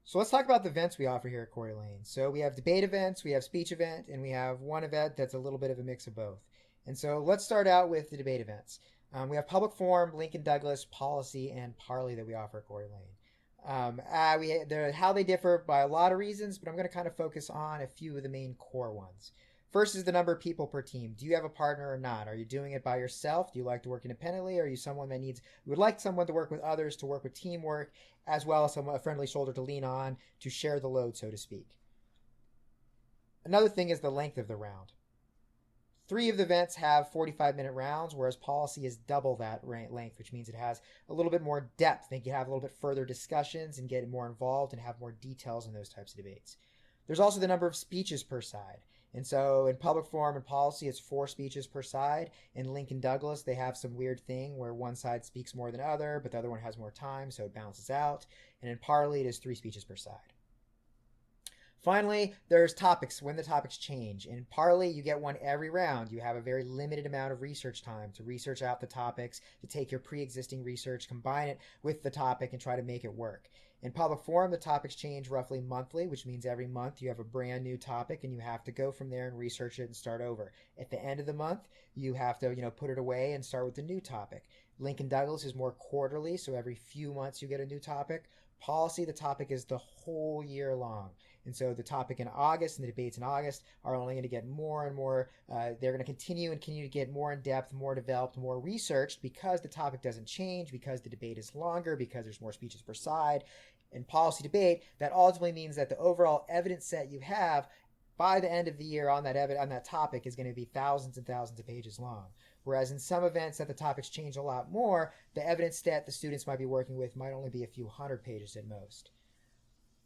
So let's talk about the events we offer here at Corey Lane. So we have debate events, we have speech event, and we have one event that's a little bit of a mix of both. And so let's start out with the debate events. We have public forum, Lincoln Douglas, policy, and Parley that we offer at Corey Lane. How they differ by a lot of reasons, but I'm going to kind of focus on a few of the main core ones. First is the number of people per team. Do you have a partner or not? Are you doing it by yourself? Do you like to work independently? Are you someone that would like someone to work with others, to work with teamwork, as well as a friendly shoulder to lean on, to share the load, so to speak? Another thing is the length of the round. Three of the events have 45-minute rounds, whereas policy is double that length, which means it has a little bit more depth. They can have a little bit further discussions and get more involved and have more details in those types of debates. There's also the number of speeches per side. And so in public forum and policy, it's 4 speeches per side. In Lincoln Douglas, they have some weird thing where one side speaks more than the other, but the other one has more time, so it balances out. And in Parley, it is 3 speeches per side. Finally, there's topics, when the topics change. In Parley, you get one every round. You have a very limited amount of research time to research out the topics, to take your pre-existing research, combine it with the topic, and try to make it work. In public forum, the topics change roughly monthly, which means every month you have a brand new topic and you have to go from there and research it and start over. At the end of the month, you have to, put it away and start with the new topic. Lincoln Douglas is more quarterly, so every few months you get a new topic. Policy, the topic is the whole year long. And so the topic in August and the debates in August are only going to get more and more. They're going to continue to get more in depth, more developed, more researched because the topic doesn't change, because the debate is longer, because there's more speeches per side. In policy debate, that ultimately means that the overall evidence set you have by the end of the year on that topic is going to be thousands and thousands of pages long. Whereas in some events that the topics change a lot more, the evidence set the students might be working with might only be a few hundred pages at most.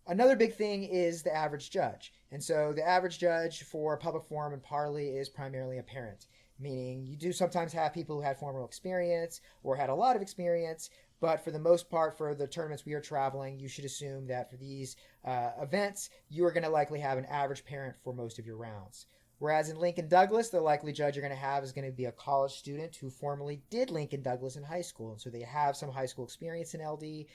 Another big thing is the average judge. And so the average judge for public forum and Parley is primarily a parent, meaning you do sometimes have people who had formal experience or had a lot of experience, but for the most part, for the tournaments we are traveling, you should assume that for these events, you are going to likely have an average parent for most of your rounds. Whereas in Lincoln Douglas, the likely judge you're going to have is going to be a college student who formerly did Lincoln Douglas in high school. And so they have some high school experience in LD.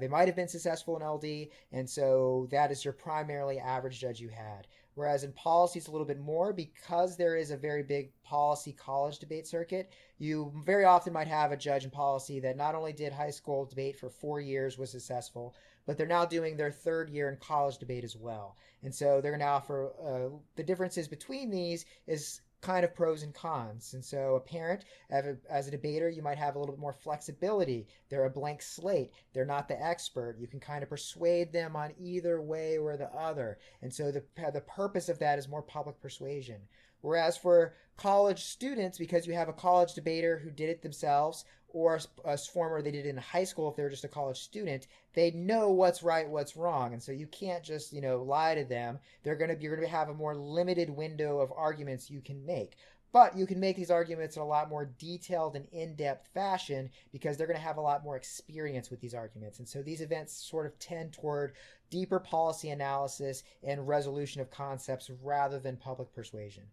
They might have been successful in LD. And so that is your primarily average judge you had. Whereas in policy, it's a little bit more because there is a very big policy college debate circuit. You very often might have a judge in policy that not only did high school debate for 4 years, was successful, but they're now doing their third year in college debate as well. And so they're going to offer the differences between these is kind of pros and cons. And so a parent, as a debater, you might have a little bit more flexibility. They're a blank slate. They're not the expert. You can kind of persuade them on either way or the other. And so the purpose of that is more public persuasion. Whereas for college students, because you have a college debater who did it themselves, or a former they did it in high school if they were just a college student, they know what's right, what's wrong, and so you can't just lie to them. You're gonna have a more limited window of arguments you can make. But you can make these arguments in a lot more detailed and in-depth fashion because they're going to have a lot more experience with these arguments. And so these events sort of tend toward deeper policy analysis and resolution of concepts rather than public persuasion.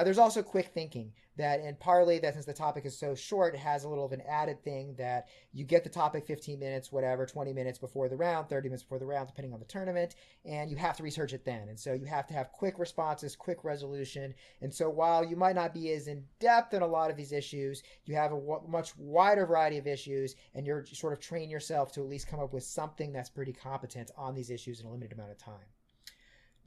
There's also quick thinking that in Parley, that since the topic is so short, it has a little of an added thing that you get the topic 15 minutes, whatever, 20 minutes before the round, 30 minutes before the round, depending on the tournament, and you have to research it then. And so you have to have quick responses, quick resolution. And so while you might not be as in depth in a lot of these issues, you have a much wider variety of issues, and you're sort of train yourself to at least come up with something that's pretty competent on these issues in a limited amount of time.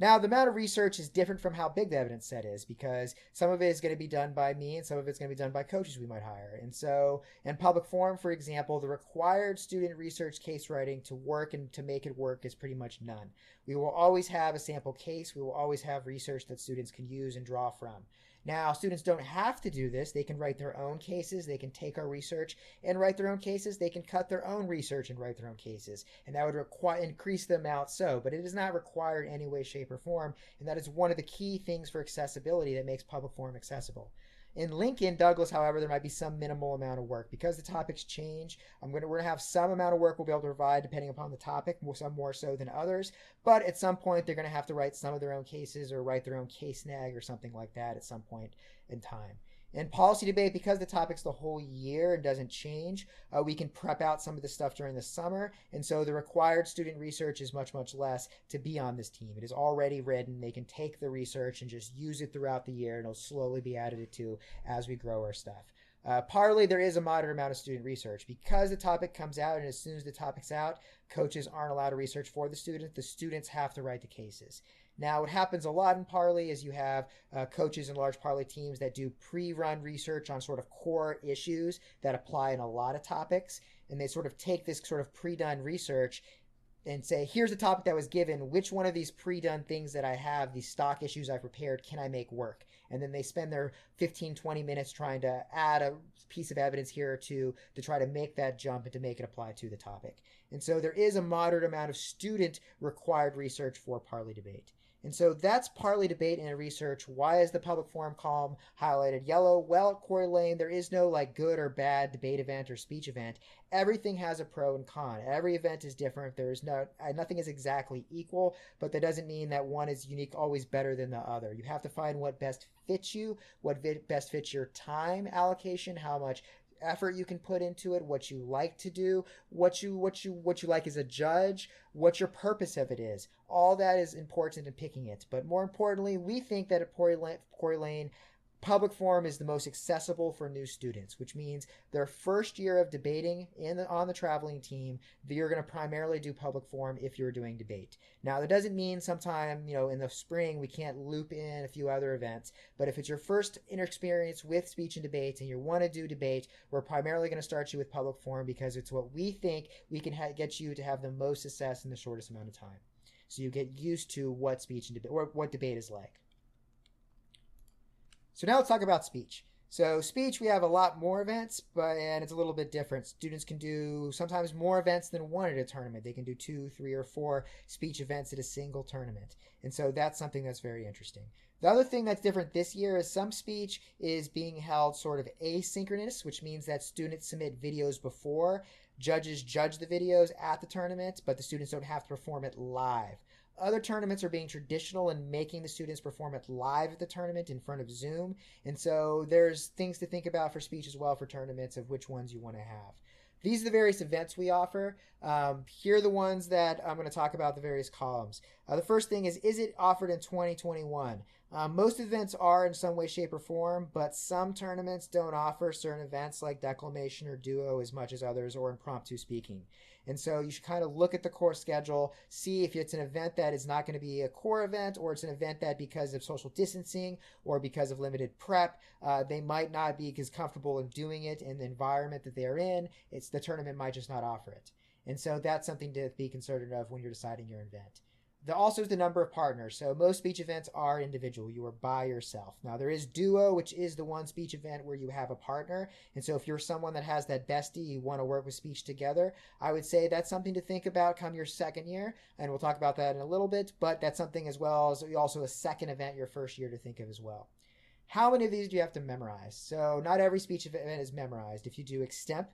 Now, the amount of research is different from how big the evidence set is because some of it is going to be done by me and some of it's going to be done by coaches we might hire. And so, in public forum, for example, the required student research case writing to work and to make it work is pretty much none. We will always have a sample case. We will always have research that students can use and draw from. Now, students don't have to do this. They can write their own cases. They can take our research and write their own cases. They can cut their own research and write their own cases. And that would increase the amount so. But it is not required in any way, shape, or form. And that is one of the key things for accessibility that makes public forum accessible. In Lincoln Douglas, however, there might be some minimal amount of work because the topics change. We're going to have some amount of work we'll be able to provide depending upon the topic, some more so than others. But at some point, they're going to have to write some of their own cases or write their own case snag or something like that at some point in time. In policy debate, because the topic's the whole year and doesn't change, we can prep out some of the stuff during the summer. And so the required student research is much, much less to be on this team. It is already written. They can take the research and just use it throughout the year, and it'll slowly be added to as we grow our stuff. Partly, there is a moderate amount of student research. Because the topic comes out, and as soon as the topic's out, coaches aren't allowed to research for the students. The students have to write the cases. Now, what happens a lot in Parley is you have coaches in large Parley teams that do pre-run research on sort of core issues that apply in a lot of topics, and they sort of take this sort of pre-done research and say, here's a topic that was given. Which one of these pre-done things that I have, these stock issues I've prepared, can I make work? And then they spend their 15, 20 minutes trying to add a piece of evidence here or two to try to make that jump and to make it apply to the topic. And so there is a moderate amount of student required research for Parley debate. And so that's Parley debate and research. Why is the public forum column highlighted yellow? Well, at Corey Lane, there is no like good or bad debate event or speech event. Everything has a pro and con. Every event is different. There is nothing is exactly equal, but that doesn't mean that one is unique, always better than the other. You have to find what best fits you, what best fits your time allocation, how much effort you can put into it, what you like to do, what you like as a judge, what your purpose of it is. All that is important in picking it. But more importantly, we think that at Corey Lane, public forum is the most accessible for new students, which means their first year of debating on the traveling team, you're going to primarily do public forum if you're doing debate. Now, that doesn't mean sometime, in the spring we can't loop in a few other events, but if it's your first experience with speech and debate and you want to do debate, we're primarily going to start you with public forum because it's what we think we can get you to have the most success in the shortest amount of time. So you get used to what speech and debate, or what debate is like. So now let's talk about speech. So speech, we have a lot more events, and it's a little bit different. Students can do sometimes more events than one at a tournament. They can do 2, 3, or 4 speech events at a single tournament. And so that's something that's very interesting. The other thing that's different this year is some speech is being held sort of asynchronous, which means that students submit videos before. Judges judge the videos at the tournament, but the students don't have to perform it live. Other tournaments are being traditional and making the students perform it live at the tournament in front of Zoom. And so there's things to think about for speech as well for tournaments of which ones you want to have. These are the various events we offer. Here are the ones that I'm going to talk about, the various columns. The first thing is it offered in 2021? Most events are in some way, shape, or form, but some tournaments don't offer certain events like declamation or duo as much as others, or impromptu speaking. And so you should kind of look at the core schedule, see if it's an event that is not going to be a core event, or it's an event that because of social distancing or because of limited prep, they might not be as comfortable in doing it in the environment that they're in. The tournament might just not offer it. And so that's something to be considerate of when you're deciding your event. Also is the number of partners. So most speech events are individual. You are by yourself. Now there is duo, which is the one speech event where you have a partner. And so if you're someone that has that bestie, you want to work with speech together, I would say that's something to think about come your second year. And we'll talk about that in a little bit, but that's something as well as also a second event your first year to think of as well. How many of these do you have to memorize? So not every speech event is memorized. If you do extemp,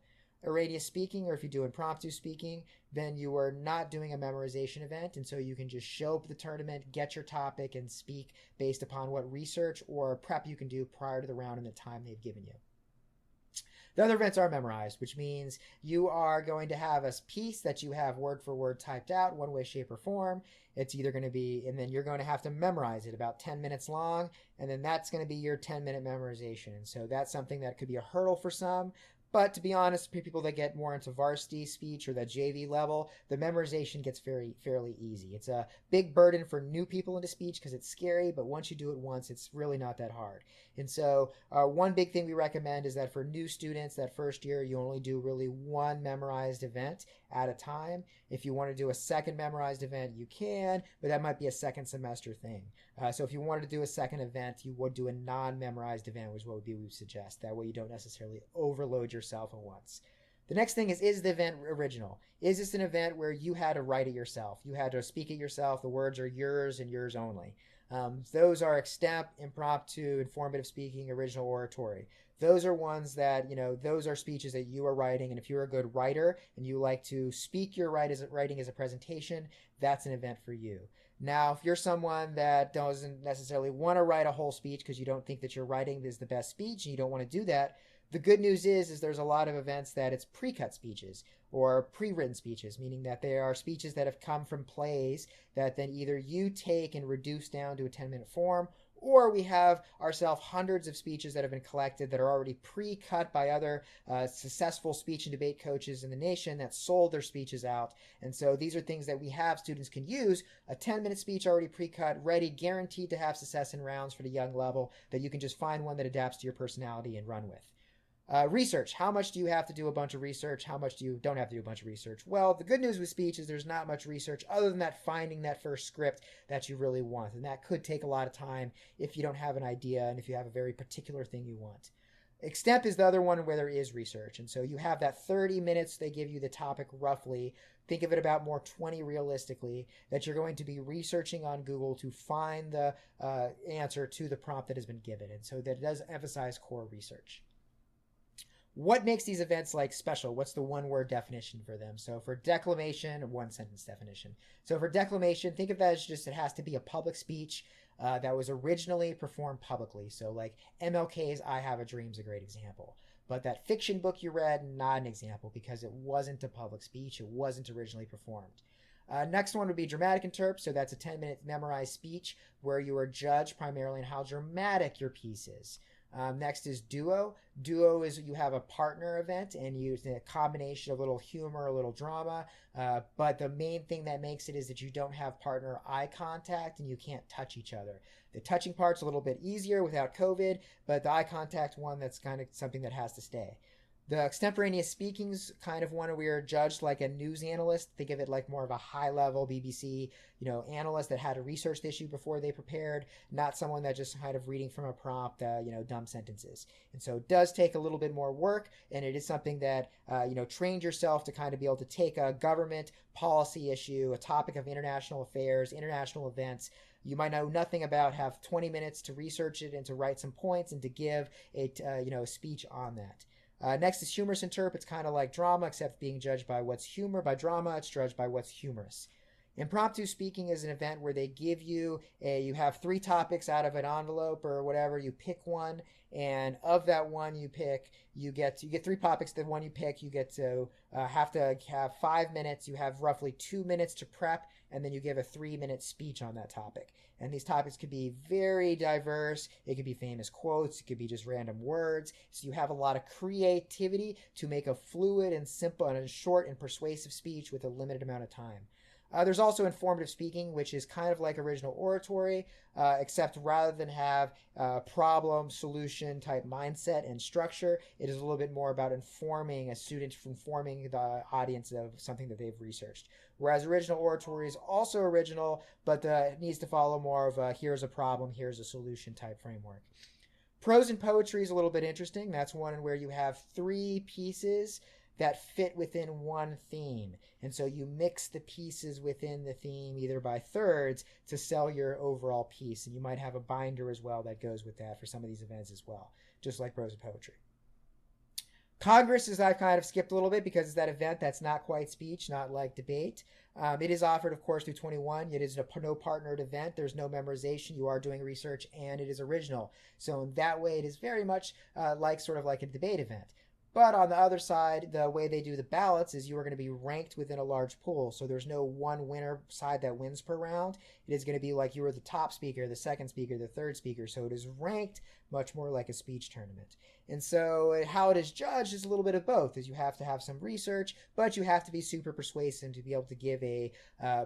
radius speaking, or if you do impromptu speaking, then you are not doing a memorization event, and so you can just show up at the tournament, get your topic, and speak based upon what research or prep you can do prior to the round and the time they've given you. The other events are memorized, which means you are going to have a piece that you have word for word typed out, one way, shape, or form. It's either going to be, and then you're going to have to memorize it about 10 minutes long, and then that's going to be your 10-minute memorization. And so that's something that could be a hurdle for some. But to be honest, for people that get more into varsity speech or that JV level, the memorization gets fairly easy. It's a big burden for new people into speech because it's scary, but once you do it once, it's really not that hard. And so one big thing we recommend is that for new students that first year, you only do really one memorized event at a time. If you want to do a second memorized event, you can, but that might be a second semester thing. So if you wanted to do a second event, you would do a non-memorized event, which we would suggest. That way you don't necessarily overload yourself at once. The next thing is the event original? Is this an event where you had to write it yourself? You had to speak it yourself. The words are yours and yours only. Those are extemp, impromptu, informative speaking, original oratory. those are ones that, those are speeches that you are writing. And if you're a good writer and you like to speak your writing as a presentation, that's an event for you. Now, if you're someone that doesn't necessarily want to write a whole speech because you don't think that your writing is the best speech and you don't want to do that, the good news is there's a lot of events that it's pre-cut speeches or pre-written speeches, meaning that they are speeches that have come from plays that then either you take and reduce down to a 10-minute form, or we have ourselves hundreds of speeches that have been collected that are already pre-cut by other successful speech and debate coaches in the nation that sold their speeches out. And so these are things that we have students can use. A 10-minute speech already pre-cut, ready, guaranteed to have success in rounds for the young level, that you can just find one that adapts to your personality and run with. Research. How much do you have to do a bunch of research? How much do you don't have to do a bunch of research? Well, the good news with speech is there's not much research other than that finding that first script that you really want. And that could take a lot of time if you don't have an idea and if you have a very particular thing you want. Extemp is the other one where there is research. And so you have that 30 minutes they give you the topic roughly. Think of it about more 20 realistically, that you're going to be researching on Google to find the answer to the prompt that has been given. And so that does emphasize core research. What makes these events special? What's the one-word definition for them? So for declamation, a one-sentence definition. So for declamation, think of that as just it has to be a public speech that was originally performed publicly. So like MLK's I Have a Dream is a great example. But that fiction book you read, not an example because it wasn't a public speech. It wasn't originally performed. Next one would be dramatic interp. So that's a 10-minute memorized speech where you are judged primarily on how dramatic your piece is. Next is duo. Duo is you have a partner event and you use a combination of a little humor, a little drama. But the main thing that makes it is that you don't have partner eye contact and you can't touch each other. The touching part's a little bit easier without COVID, but the eye contact one, that's kind of something that has to stay. The extemporaneous speaking's kind of one where we are judged like a news analyst. Think of it like more of a high-level BBC, analyst that had to research the issue before they prepared, not someone that just kind of reading from a prompt, dumb sentences. And so it does take a little bit more work, and it is something that, trained yourself to kind of be able to take a government policy issue, a topic of international affairs, international events, you might know nothing about, have 20 minutes to research it and to write some points and to give a speech on that. Next is humorous interp. It's kind of like drama, except being judged by what's humor. By drama, it's judged by what's humorous. Impromptu speaking is an event where they give you you have 3 topics out of an envelope or whatever. You pick one, and of that one you pick, you get 3 topics. The one you pick, you get to have 5 minutes. You have roughly 2 minutes to prep, and then you give a 3-minute speech on that topic. And these topics could be very diverse. It could be famous quotes. It could be just random words. So you have a lot of creativity to make a fluid and simple and short and persuasive speech with a limited amount of time. There's also informative speaking, which is kind of like original oratory, except rather than have problem, solution type mindset and structure, it is a little bit more about informing a student, informing the audience of something that they've researched. Whereas original oratory is also original, but it needs to follow more of a here's a problem, here's a solution type framework. Prose and poetry is a little bit interesting. That's one where you have 3 pieces that fit within one theme. And so you mix the pieces within the theme either by thirds to sell your overall piece. And you might have a binder as well that goes with that for some of these events as well, just like prose and poetry. Congress is I've kind of skipped a little bit because it's that event that's not quite speech, not like debate. It is offered, of course, through 21. It is a no partnered event. There's no memorization. You are doing research, and it is original. So in that way, it is very much sort of like a debate event. But on the other side, the way they do the ballots is you are going to be ranked within a large pool. So there's no one winner side that wins per round. It is going to be like you were the top speaker, the second speaker, the third speaker. So it is ranked much more like a speech tournament. And so how it is judged is a little bit of both, is you have to have some research, but you have to be super persuasive to be able to give a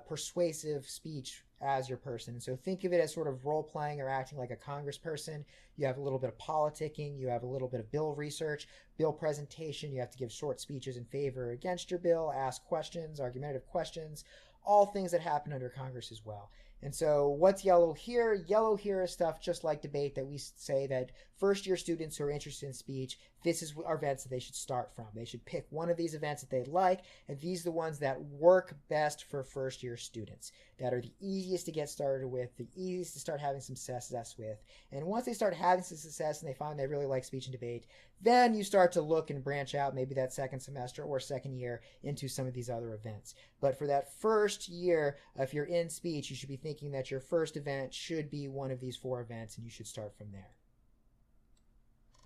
persuasive speech as your person. And so think of it as sort of role-playing or acting like a congressperson. You have a little bit of politicking. You have a little bit of bill research, bill presentation. You have to give short speeches in favor or against your bill, ask questions, argumentative questions, all things that happen under Congress as well. And so what's yellow here? Yellow here is stuff just like debate that we say that first year students who are interested in speech, this is our events that they should start from. They should pick one of these events that they like, and these are the ones that work best for first year students, that are the easiest to get started with, the easiest to start having some success with. And once they start having some success and they find they really like speech and debate, then you start to look and branch out maybe that second semester or second year into some of these other events. But for that first year, if you're in speech, you should be thinking that your first event should be one of these 4 events, and you should start from there.